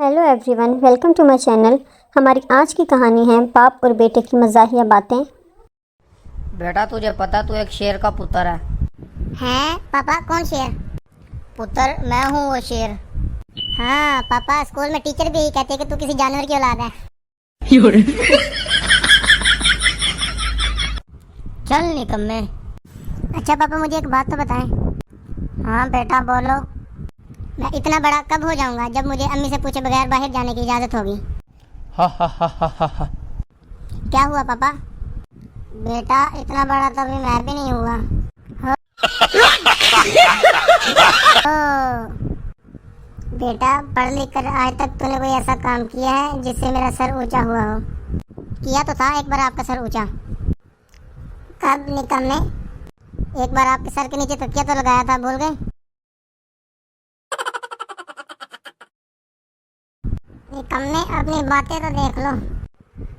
Hello everyone, welcome to my channel. हमारी आज की कहानी है बाप और बेटे की मज़ाहिया बातें। बेटा तुझे पता तू एक शेर का पुत्र है। हैं पापा, कौन शेर? पुत्र मैं हूँ वो शेर। हाँ पापा, स्कूल में टीचर भी यही कहते हैं कि तू किसी जानवर की औलाद है। चल निकम्मे। अच्छा पापा, मुझे एक बात तो बताएं। हाँ बेटा बोलो। मैं इतना बड़ा कब हो जाऊंगा जब मुझे अम्मी से पूछे बगैर बाहर जाने की इजाज़त होगी? हा हा हा हा हा हा। क्या हुआ पापा? बेटा इतना बड़ा तो अभी मैं भी नहीं हुआ। ओ, बेटा पढ़ लिख कर आज तक तूने कोई ऐसा काम किया है जिससे मेरा सर ऊंचा हुआ हो? किया तो था एक बार आपका सर ऊंचा। कब निकम्मे? एक बार आपके सर के नीचे तकिया तो लगाया था, भूल गए? निकम्मे, अपनी बातें तो देख लो।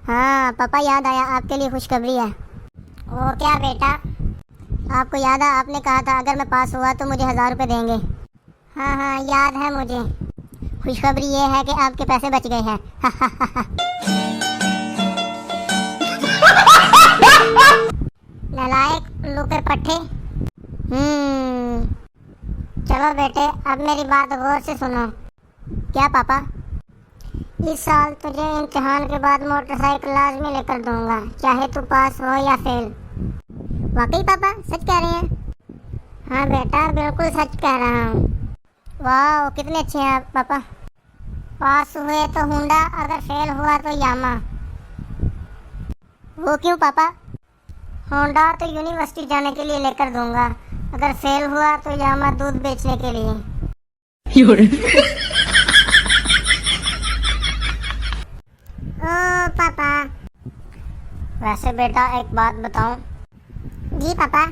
हाँ पापा, याद आया, आपके लिए खुशखबरी है। ओ क्या बेटा? आपको याद है आपने कहा था अगर मैं पास हुआ तो मुझे 1000 रुपये देंगे। हाँ हाँ याद है मुझे। खुशखबरी ये है कि आपके पैसे बच गए हैं। नालायक लुकर पट्टे। चलो बेटे, अब मेरी बात गौर से सुनो। क्या पापा? इस साल तुझे इम्तिहान के बाद मोटरसाइकिल लाजमी लेकर दूंगा, चाहे तू पास हो या फेल। वाकई पापा, सच कह रहे हैं? हाँ बेटा, बिल्कुल सच कह रहा हूँ। वाह, कितने अच्छे हैं आप पापा। पास हुए तो होंडा, अगर फेल हुआ तो यामा। वो क्यों पापा? होंडा तो यूनिवर्सिटी जाने के लिए लेकर दूंगा, अगर फेल हुआ तो यामा दूध बेचने के लिए। ओ पापा। वैसे बेटा एक बात बताऊं? जी पापा।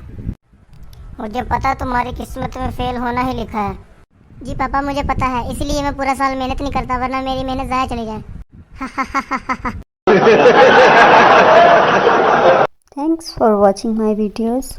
मुझे पता तुम्हारी किस्मत में फेल होना ही लिखा है। जी पापा, मुझे पता है, इसलिए मैं पूरा साल मेहनत नहीं करता, वरना मेरी मेहनत ज़ाया चली जाए। Thanks for watching my videos.